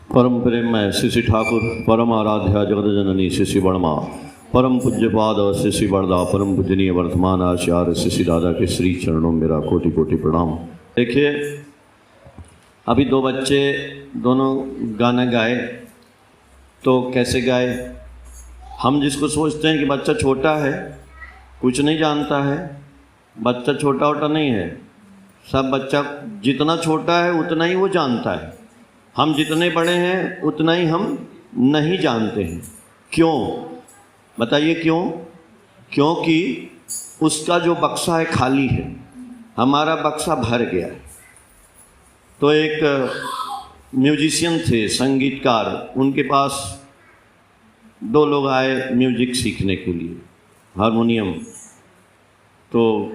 परम प्रेममय श्री श्री ठाकुर परम आराध्या जगत जननी श्री श्री वर्मा परम पूज्यपाद श्री श्री वरदा परम पूजनीय वर्तमान आचार्य श्री श्री दादा के श्री चरणों में मेरा कोटि कोटि प्रणाम। देखिए, अभी दो बच्चे दोनों गाना गाए, तो कैसे गाए? हम जिसको सोचते हैं कि बच्चा छोटा है, कुछ नहीं जानता है, बच्चा छोटा वोटा नहीं है। सब बच्चा जितना छोटा है उतना ही वो जानता है। हम जितने बड़े हैं उतना ही हम नहीं जानते हैं। क्यों बताइए? क्यों? क्योंकि उसका जो बक्सा है खाली है, हमारा बक्सा भर गया है। तो एक म्यूजिशियन थे, संगीतकार, उनके पास दो लोग आए म्यूजिक सीखने के लिए, हारमोनियम। तो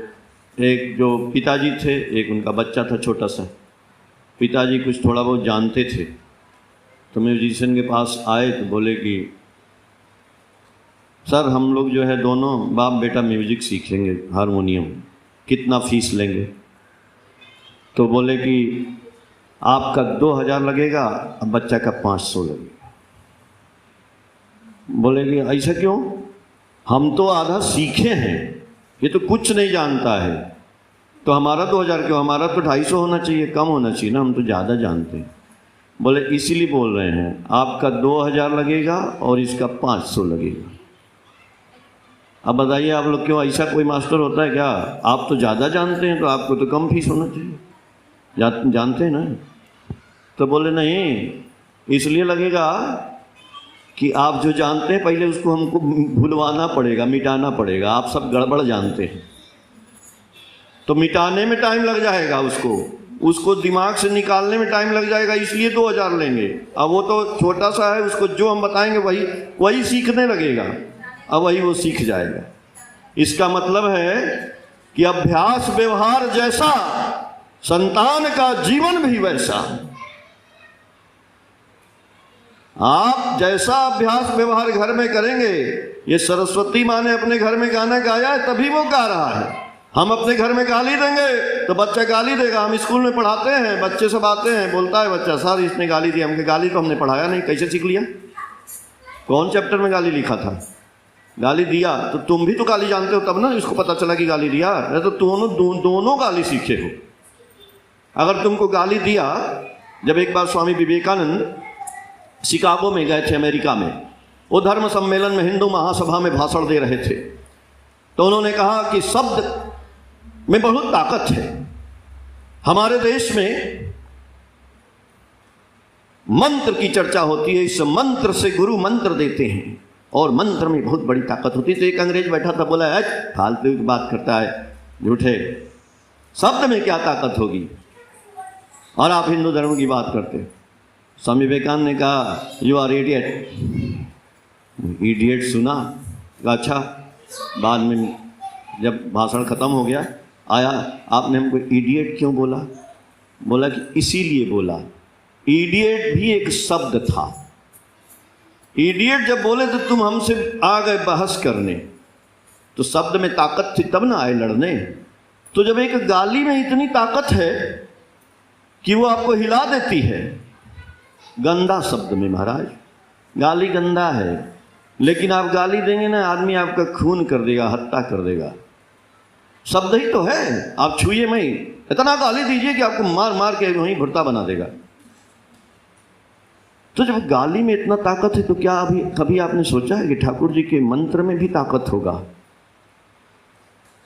एक जो पिताजी थे, एक उनका बच्चा था छोटा सा। पिताजी कुछ थोड़ा बहुत जानते थे, तो म्यूजिशियन के पास आए तो बोले कि सर, हम लोग जो है दोनों बाप बेटा म्यूजिक सीखेंगे, हारमोनियम, कितना फीस लेंगे? तो बोले कि आपका 2000 लगेगा, अब बच्चा का 500 लगेगा। बोले कि ऐसा क्यों? हम तो आधा सीखे हैं, ये तो कुछ नहीं जानता है, तो हमारा 2000 क्यों? हमारा तो 250 होना चाहिए, कम होना चाहिए ना, हम तो ज़्यादा जानते हैं। बोले इसीलिए बोल रहे हैं, आपका 2000 लगेगा और इसका 500 लगेगा। अब बताइए आप लोग, क्यों? ऐसा कोई मास्टर होता है क्या? आप तो ज़्यादा जानते हैं तो आपको तो कम फीस होना चाहिए, जानते हैं ना? तो बोले नहीं, इसलिए लगेगा कि आप जो जानते हैं पहले उसको हमको भुलवाना पड़ेगा, मिटाना पड़ेगा। आप सब गड़बड़ जानते हैं, तो मिटाने में टाइम लग जाएगा, उसको दिमाग से निकालने में टाइम लग जाएगा, इसलिए 2000 लेंगे। अब वो तो छोटा सा है, उसको जो हम बताएंगे वही सीखने लगेगा, अब वही वो सीख जाएगा। इसका मतलब है कि अभ्यास व्यवहार जैसा, संतान का जीवन भी वैसा। आप जैसा अभ्यास व्यवहार घर में करेंगे, ये सरस्वती माँ ने अपने घर में गाना गाया है तभी वो गा रहा है। हम अपने घर में गाली देंगे तो बच्चा गाली देगा। हम स्कूल में पढ़ाते हैं, बच्चे सब आते हैं, बोलता है बच्चा, सर इसने गाली दी। हमके गाली तो हमने पढ़ाया नहीं, कैसे सीख लिया? कौन चैप्टर में गाली लिखा था? गाली दिया तो तुम भी तो गाली जानते हो, तब ना इसको पता चला कि गाली दिया। तो दोनों गाली सीखे हो। अगर तुमको गाली दिया, जब एक बार स्वामी विवेकानंद शिकागो में गए थे, अमेरिका में, वो धर्म सम्मेलन में हिंदू महासभा में भाषण दे रहे थे, तो उन्होंने कहा कि शब्द में बहुत ताकत है। हमारे देश में मंत्र की चर्चा होती है, इस मंत्र से गुरु मंत्र देते हैं और मंत्र में बहुत बड़ी ताकत होती है। तो एक अंग्रेज बैठा था, बोला है फालतू की बात करता है, झूठे, शब्द में क्या ताकत होगी और आप हिंदू धर्म की बात करते। स्वामी विवेकानंद ने कहा, यू आर इडियट। इडियट सुना, अच्छा। बाद में जब भाषण खत्म हो गया, आया, आपने हमको इडियट क्यों बोला? बोला कि इसीलिए बोला, इडियट भी एक शब्द था। इडियट जब बोले तो तुम हमसे आ गए बहस करने, तो शब्द में ताकत थी तब ना आए लड़ने। तो जब एक गाली में इतनी ताकत है कि वो आपको हिला देती है, गंदा शब्द में, महाराज गाली गंदा है, लेकिन आप गाली देंगे ना, आदमी आपका खून कर देगा, हत्या कर देगा। शब्द ही तो है, आप छुइए में ही इतना गाली दीजिए कि आपको मार मार के वहीं भुट्टा बना देगा। तो जब गाली में इतना ताकत है, तो क्या अभी कभी आपने सोचा है कि ठाकुर जी के मंत्र में भी ताकत होगा?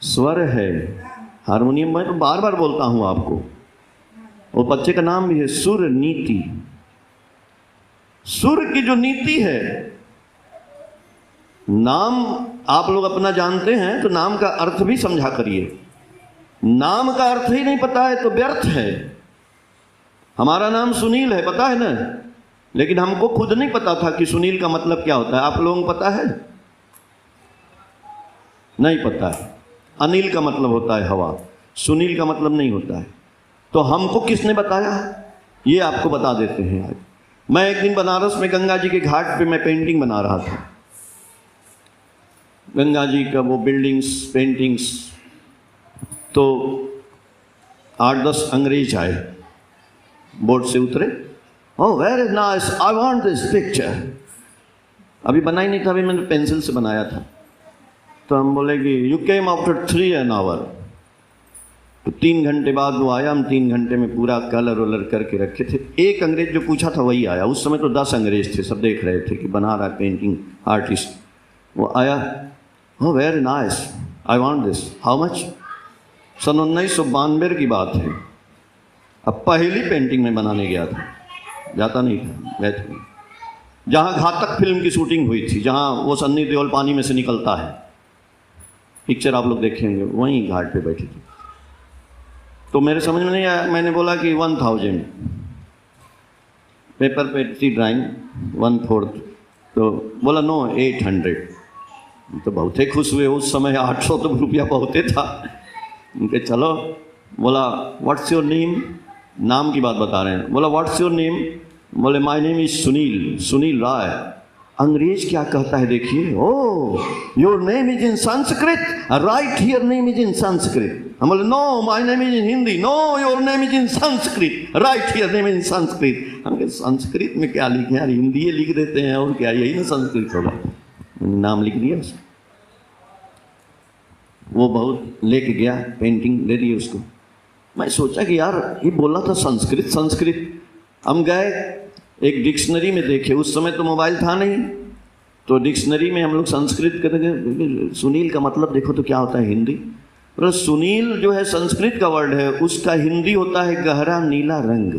स्वर है, हारमोनियम, मैं तो बार बार बोलता हूं आपको। वो बच्चे का नाम भी है सुर नीति। सुर की जो नीति है, नाम आप लोग अपना जानते हैं तो नाम का अर्थ भी समझा करिए। नाम का अर्थ ही नहीं पता है तो व्यर्थ है। हमारा नाम सुनील है, पता है ना, लेकिन हमको खुद नहीं पता था कि सुनील का मतलब क्या होता है। आप लोगों को पता है? नहीं पता है। अनिल का मतलब होता है हवा, सुनील का मतलब नहीं होता है। तो हमको किसने बताया? ये आपको बता देते हैं आज। मैं एक दिन बनारस में गंगा जी के घाट पे मैं पेंटिंग बना रहा था, गंगा जी का वो बिल्डिंग्स, पेंटिंग्स। तो 8-10 अंग्रेज आए बोट से उतरे, ओह very nice, I want this picture. अभी बनाई नहीं था, अभी मैंने पेंसिल से बनाया था। तो हम बोले कि यू केम आफ्टर 3 hours। तो 3 घंटे बाद वो आया, हम 3 घंटे में पूरा कलर वलर करके रखे थे। एक अंग्रेज जो पूछा था वही आया। उस समय तो 10 अंग्रेज थे, सब देख रहे थे कि बना रहा पेंटिंग आर्टिस्ट। वो आया, oh very nice, I want this, how much. सन 1992 की बात है। अब पहली पेंटिंग में बनाने गया था, जाता नहीं था, गए थे जहाँ घातक फिल्म की शूटिंग हुई थी, जहाँ वो सन्नी देओल पानी में से निकलता है, पिक्चर आप लोग देखेंगे, वहीं घाट पे बैठे थे। तो मेरे समझ में नहीं आया, मैंने बोला कि 1000। पेपर पे थी ड्राइंग 1/4, तो बोला नो 800। तो बहुत ही खुश हुए। उस समय 800 तो रुपया बहुत ही था। उनके चलो, बोला व्हाट्स योर नेम, नाम की बात बता रहे हैं। बोला व्हाट्स योर नेम, बोले my name is Sunil, Sunil Rai. अंग्रेज क्या कहता है देखिए, oh your name is in Sanskrit, right here name is in Sanskrit. हम बोले no my name is in Hindi, no your name is in Sanskrit, right here name is in Sanskrit. हम कहे संस्कृत में क्या लिखे यार, हिंदी लिख देते हैं और क्या, यही ना संस्कृत होगा। नाम लिख दिया उसको। वो बहुत लेके गया, पेंटिंग दे दी उसको। मैं सोचा कि यार ये बोला था संस्कृत संस्कृत। हम गए एक डिक्शनरी में देखे, उस समय तो मोबाइल था नहीं, तो डिक्शनरी में हम लोग संस्कृत करेंगे, सुनील का मतलब देखो तो क्या होता है हिंदी। तो सुनील जो है संस्कृत का वर्ड है, उसका हिंदी होता है गहरा नीला रंग।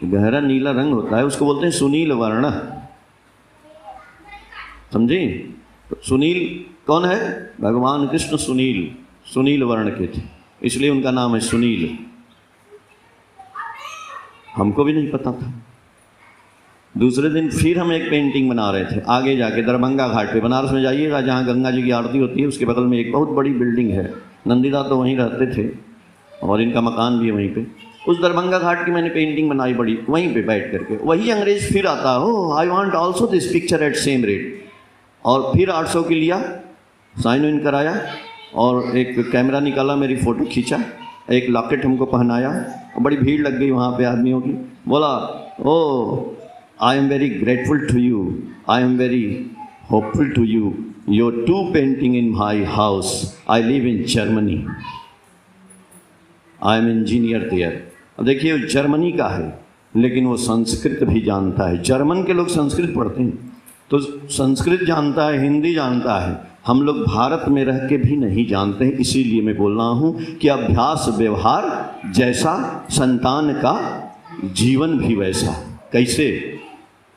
गहरा नीला रंग होता है, उसको बोलते हैं सुनील वर्ण, समझे। तो सुनील कौन है, भगवान कृष्ण सुनील, सुनील वर्ण के थे, इसलिए उनका नाम है सुनील। हमको भी नहीं पता था। दूसरे दिन फिर हम एक पेंटिंग बना रहे थे, आगे जाके दरभंगा घाट पे, बनारस में जाइएगा जहाँ गंगा जी की आरती होती है, उसके बगल में एक बहुत बड़ी बिल्डिंग है। नंदीदा तो वहीं रहते थे और इनका मकान भी है वहीं पे। उस दरभंगा घाट की मैंने पेंटिंग बनाई बड़ी, वहीं पे बैठ करके। वही अंग्रेज फिर आता, हो I want also this picture at same rate. और फिर 800 की लिया, साइन इन कराया और एक कैमरा निकाला, मेरी फ़ोटो खींचा, एक लॉकेट हमको पहनाया। बड़ी भीड़ लग गई वहाँ पे आदमियों की। बोला oh I am very grateful to you, I am very hopeful to you, your 2 painting in my house, I live in Germany, I am engineer there. अब देखिए वो जर्मनी का है, लेकिन वो संस्कृत भी जानता है। जर्मन के लोग संस्कृत पढ़ते हैं, तो संस्कृत जानता है, हिंदी जानता है। हम लोग भारत में रह के भी नहीं जानते हैं। इसीलिए मैं बोल रहा हूँ कि अभ्यास व्यवहार जैसा, संतान का जीवन भी वैसा। कैसे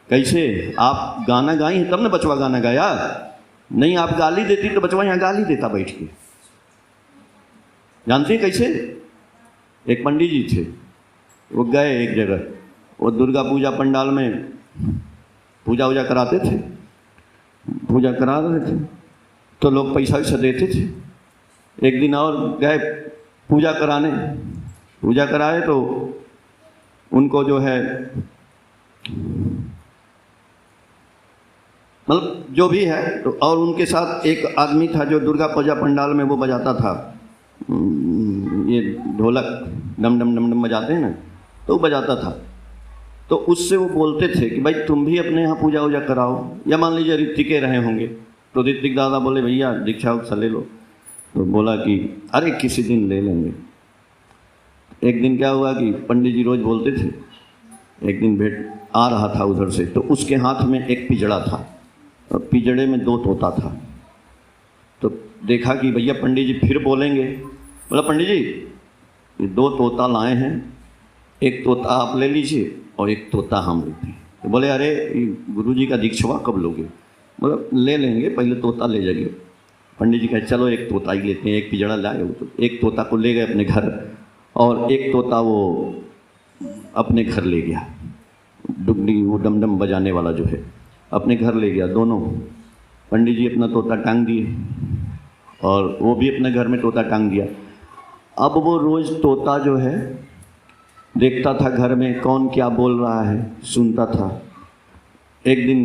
कैसे आप गाना गाई हैं तब ना बचवा गाना गाया, नहीं आप गाली देती तो बचवा यहाँ गाली देता बैठ के। जानते हैं कैसे? एक पंडित जी थे, वो गए एक जगह, वो दुर्गा पूजा पंडाल में पूजा वूजा कराते थे, पूजा करा रहे थे, तो लोग पैसा वैसा देते थे। एक दिन और गए पूजा कराने, पूजा कराए तो उनको जो है मतलब जो भी है तो, और उनके साथ एक आदमी था जो दुर्गा पूजा पंडाल में वो बजाता था, ये ढोलक डम डम डम डम बजाते हैं ना, तो वो बजाता था। तो उससे वो बोलते थे कि भाई तुम भी अपने यहाँ पूजा वूजा कराओ, या मान लीजिए ऋतिके रहे होंगे, तो ऋतिक दादा बोले भैया दीक्षा उक्षा ले लो, तो बोला कि अरे किसी दिन ले लेंगे। एक दिन क्या हुआ कि पंडित जी रोज़ बोलते थे, एक दिन भेंट आ रहा था उधर से, तो उसके हाथ में एक पिजड़ा था और पिजड़े में 2 तोता था। तो देखा कि भैया पंडित जी फिर बोलेंगे, बोला पंडित जी ये 2 तोता लाए हैं, एक तोता आप ले लीजिए और एक तोता हम लेते हैं। तो बोले अरे गुरुजी का दीक्षवा कब लोगे? बोला ले लेंगे, पहले तोता ले जाइए। पंडित जी कहे चलो एक तोता ही लेते हैं, एक पिजड़ा लाए। वो तो एक तोता को ले गए अपने घर, और एक तोता वो अपने घर ले गया, डुगडी वो डमडम बजाने वाला जो है अपने घर ले गया। दोनों पंडित जी अपना तोता टांग दिए और वो भी अपने घर में तोता टांग दिया। अब वो रोज़ तोता जो है देखता था घर में कौन क्या बोल रहा है, सुनता था। एक दिन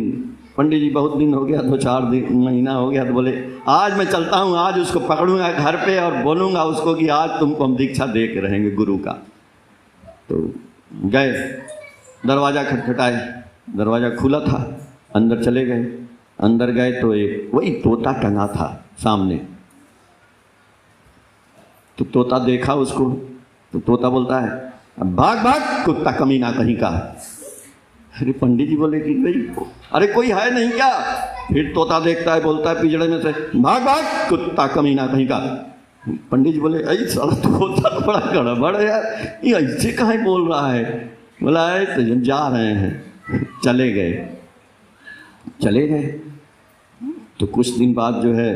पंडित जी बहुत दिन हो गया, 2-4 दिन महीना हो गया, तो बोले आज मैं चलता हूँ, आज उसको पकड़ूंगा घर पे और बोलूँगा उसको कि आज तुमको हम दीक्षा दे के रहेंगे गुरु का। तो गए, दरवाज़ा खटखटाए, दरवाज़ा खुला था, अंदर चले गए। अंदर गए तो एक वही तोता टंगा था सामने। तो तोता देखा उसको, तो तोता बोलता है, भाग भाग कुत्ता कमीना कहीं का। अरे पंडित जी बोले कि भाई अरे कोई है नहीं क्या? फिर तोता देखता है, बोलता है पिंजड़े में से, भाग भाग कुत्ता कमीना कहीं का। पंडित जी बोले अरे साला तोता तो बड़ा गड़बड़ है यार, ये ऐसे कहाँ बोल रहा है? बोला है तो जा रहे हैं। चले गए। तो कुछ दिन बाद जो है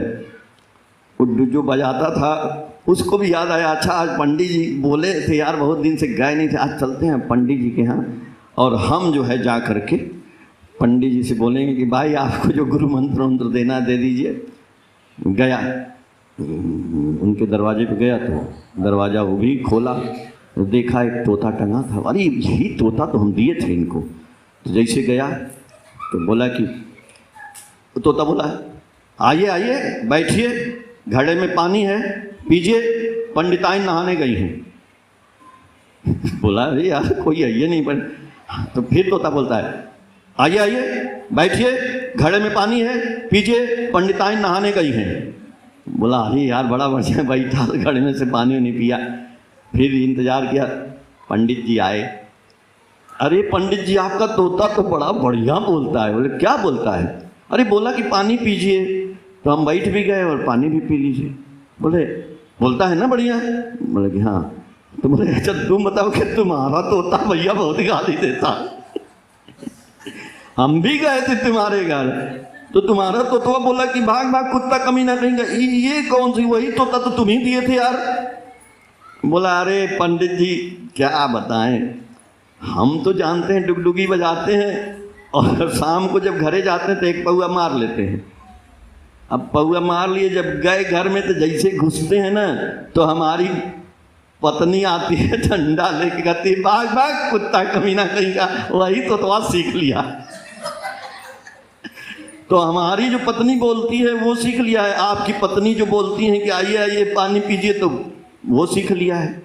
उड्डू जो बजाता था उसको भी याद आया, अच्छा आज पंडित जी बोले थे यार, बहुत दिन से गए नहीं थे, आज चलते हैं पंडित जी के यहाँ और हम जो है जा करके पंडित जी से बोलेंगे कि भाई आपको जो गुरु मंत्र मंत्र देना दे दीजिए। गया, उनके दरवाजे पे गया तो दरवाज़ा वो भी खोला, तो देखा एक तोता टंगा था। अरे यही तोता तो हम दिए थे इनको। तो जैसे गया तो बोला कि तोता बोला आइए आइए बैठिए, घड़े में पानी है पीजिए, पंडिताइन नहाने गई हैं। बोला अरे यार कोई आइए नहीं, पर तो फिर तोता बोलता है आइए आइए बैठिए, घड़े में पानी है पीजिए, पंडिताइन नहाने गई हैं। बोला अरे यार बड़ा बढ़िया बैठा, घड़े में से पानी नहीं पिया। फिर इंतजार किया, पंडित जी आए। अरे पंडित जी आपका तोता तो बड़ा बढ़िया बोलता है। बोले क्या बोलता है? अरे बोला कि पानी पीजिए, तो हम बैठ भी गए और पानी भी पी लीजिए। बोले बोलता है ना बढ़िया? बोले कि हाँ। तो बोले अच्छा तुम बताओ कि तुम्हारा तोता भैया बहुत गाली देता। हम भी गए थे तुम्हारे घर, तो तुम्हारा तोता बोला कि भाग भाग कुत्ता कमीना कहेंगे, ये कौन सी? वही तोता तो तुम ही दिए थे यार। बोला अरे पंडित जी क्या बताएं, हम तो जानते हैं डुगडुगी बजाते हैं और शाम को जब घरे जाते हैं तो एक पौआ मार लेते हैं। अब पौआ मार लिए, जब गए घर में तो जैसे घुसते हैं ना तो हमारी पत्नी आती है डंडा लेके, कहती भाग भाग कुत्ता कमीना कहीं का। वही तो सीख लिया। तो हमारी जो पत्नी बोलती है वो सीख लिया है, आपकी पत्नी जो बोलती है कि आइए आइए पानी पीजिए तो वो सीख लिया है।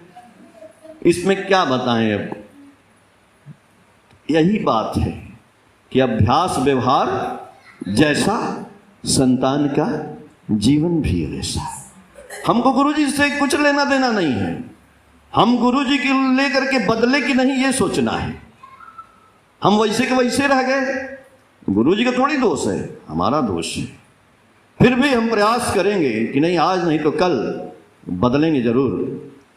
इसमें क्या बताएं? अब यही बात है कि अभ्यास व्यवहार जैसा संतान का जीवन भी वैसा। हमको गुरुजी से कुछ लेना देना नहीं है, हम गुरुजी के लेकर के बदले की नहीं ये सोचना है। हम वैसे के वैसे रह गए, गुरुजी का थोड़ी दोष है, हमारा दोष है। फिर भी हम प्रयास करेंगे कि नहीं आज नहीं तो कल बदलेंगे जरूर,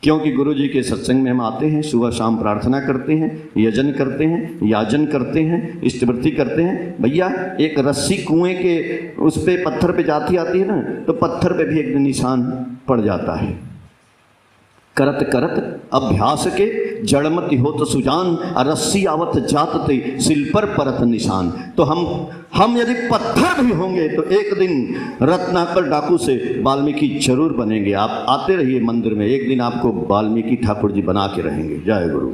क्योंकि गुरुजी के सत्संग में हम आते हैं, सुबह शाम प्रार्थना करते हैं, यजन करते हैं, याजन करते हैं, इष्टवृत्ति करते हैं। भैया एक रस्सी कुएं के उस पे पत्थर पे जाती आती है ना, तो पत्थर पे भी एक निशान पड़ जाता है। करत करत अभ्यास के जड़मति होत सुजान, रस्सी आवत जात ते सिल पर परत निशान। तो हम यदि पत्थर भी होंगे तो एक दिन रत्नाकर डाकू से वाल्मीकि जरूर बनेंगे। आप आते रहिए मंदिर में, एक दिन आपको वाल्मीकि ठाकुर जी बना के रहेंगे। जय गुरु।